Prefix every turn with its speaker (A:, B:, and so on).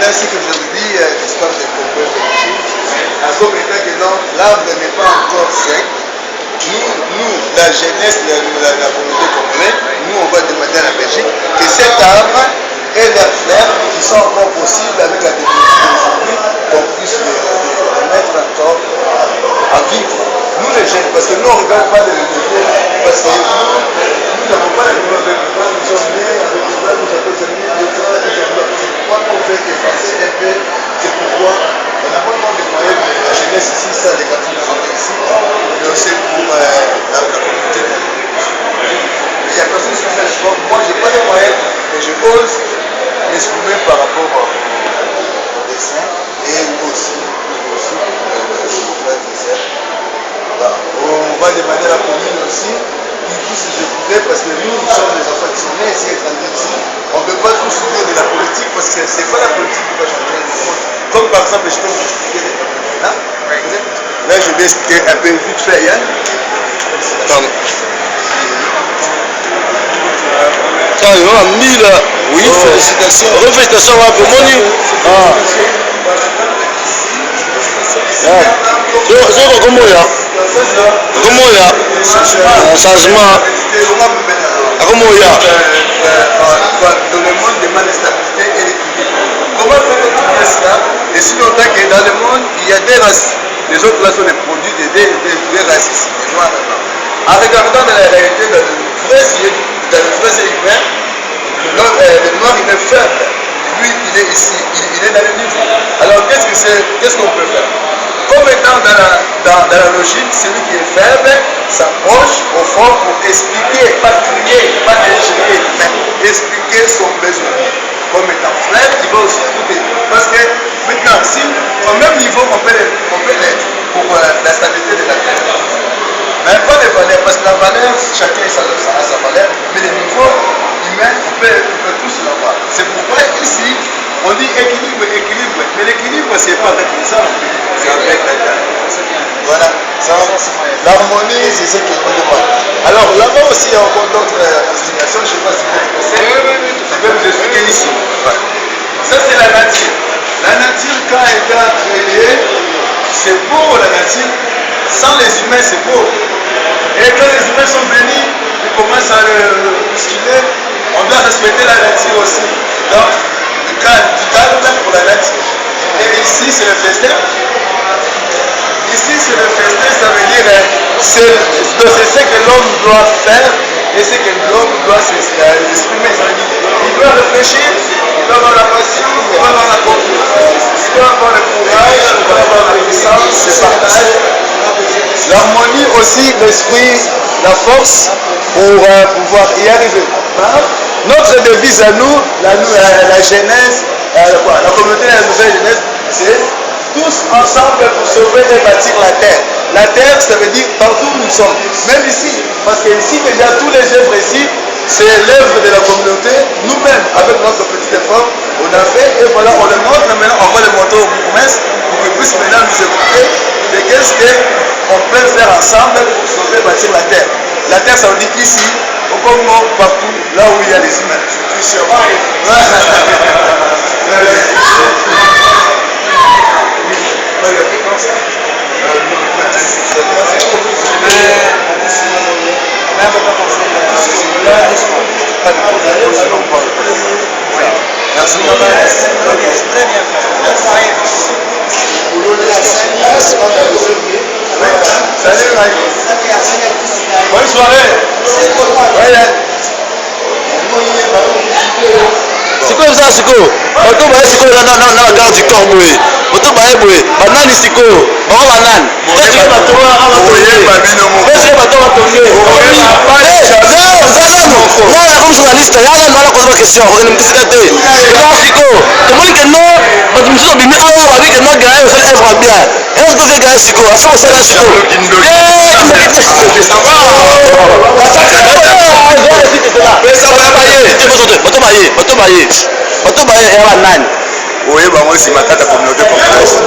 A: maintenant, ce que je vous dis, l'histoire des Congo comme étant que l'arbre n'est pas encore sec, nous, la jeunesse de la communauté congolaise, nous, on va demander à la Belgique que cet arbre et leurs fleurs qui sont encore possibles avec la technologie d'aujourd'hui, qu'on puisse les mettre encore à vivre. Nous les jeunes, parce que nous on ne regarde pas les vieux, parce que nous n'avons pas les nouvelles blancs, nous sommes nés avec les blancs, nous avons des amis, pourquoi on fait effacer un peu, c'est pourquoi on n'a pas vraiment de moyens de la jeunesse ici, ça les quartiers qui sont ici, mais aussi pour la communauté. Il y a personne qui fait le sport, moi j'ai pas de moyens, mais je ose m'exprimer par rapport au dessin et aussi frères et sœurs. On va demander à la commune aussi qu'ils puissent nous écouter parce que nous sommes des enfants qui sont nés ici et grandis ici. On ne peut pas tout soutenir de la politique parce que ce n'est pas la politique qui va changer le monde. Comme par exemple, je peux vous expliquer des problèmes. Là, je vais expliquer un peu vite fait, Yann. Pardon.
B: Oui, félicitations. Félicitations à Pomoni. Comment il y a changement. Comment il y a
A: dans le monde demande la stabilité et l'équilibre. Comment faire cela? Et si longtemps que dans le monde, il y a des races. Les autres races sont des produits des races ici, des noirs maintenant. En regardant dans la réalité, dans le vrai humain, le noir il est faible. Lui, il est ici, il est dans le niveau. Alors qu'est-ce qu'on peut faire? Comme étant dans la logique, celui qui est faible s'approche au fond pour expliquer, pas crier, pas ingérer, mais expliquer son besoin. Comme étant faible, il va aussi écouter. Parce que maintenant, si au même niveau, on peut l'être pour la stabilité de la terre. Mais pas les valeurs, parce que la valeur, chacun a sa valeur, mais le niveau humain, on peut tous l'avoir. C'est pourquoi ici, on dit équilibre, mais l'équilibre, c'est pas avec les armes, c'est avec la terre. Voilà, l'harmonie, c'est ce qui nous demande. Alors là-bas aussi, il y a encore d'autres explications, je ne sais pas si vous connaissez, je vais vous expliquer ici. Ça, c'est la nature. La nature, quand elle est créée, c'est beau la nature. Sans les humains, c'est beau. Et quand les humains sont bénis, ils commencent à le bousculer. On doit respecter la nature aussi. Donc, du calme pour la nature. Et ici, c'est le festin. Ici, c'est le festin, ça veut dire c'est ce que l'homme doit faire et ce que l'homme doit s'exprimer. Il doit réfléchir, il doit avoir la patience, il doit avoir la confiance, il doit avoir le courage, il doit avoir la puissance, le partage. L'harmonie aussi, l'esprit, la force pour pouvoir y arriver. Notre devise à nous, la jeunesse, la communauté de la nouvelle jeunesse, c'est tous ensemble pour sauver et bâtir la terre. La terre, ça veut dire partout où nous sommes, même ici. Parce que ici, déjà, tous les œuvres ici, c'est l'œuvre de la communauté. Nous-mêmes, avec notre petit effort, on a fait et voilà, on le montre. Maintenant, on va le montrer au bourgmestre pour qu'il puisse maintenant nous écouter de qu'est-ce qu'on peut faire ensemble pour sauver et bâtir la terre. La terre, ça veut dire ici, au Congo, partout, là où il y a les humains. Je suis sûr. Merci. Très bien. Salut Mike. Bonne soirée.
B: Siko ça siko. Bato ba siko na garde du corps boy. Bato ba boy. Banani siko. Ba banani. Qu'est-ce que bato ba Qu'est-ce que bato ba tonné? Non, comme journaliste, il y a une bonne question. On ne me dit pas. Non, siko. Tout le monde que non, bato muso bimi awa ba bi que non gars, on fait œuvre bien. Et on fait gars siko. À ça on sait là siko.
A: Oui, bah moi c'est ma tata communauté congolaise.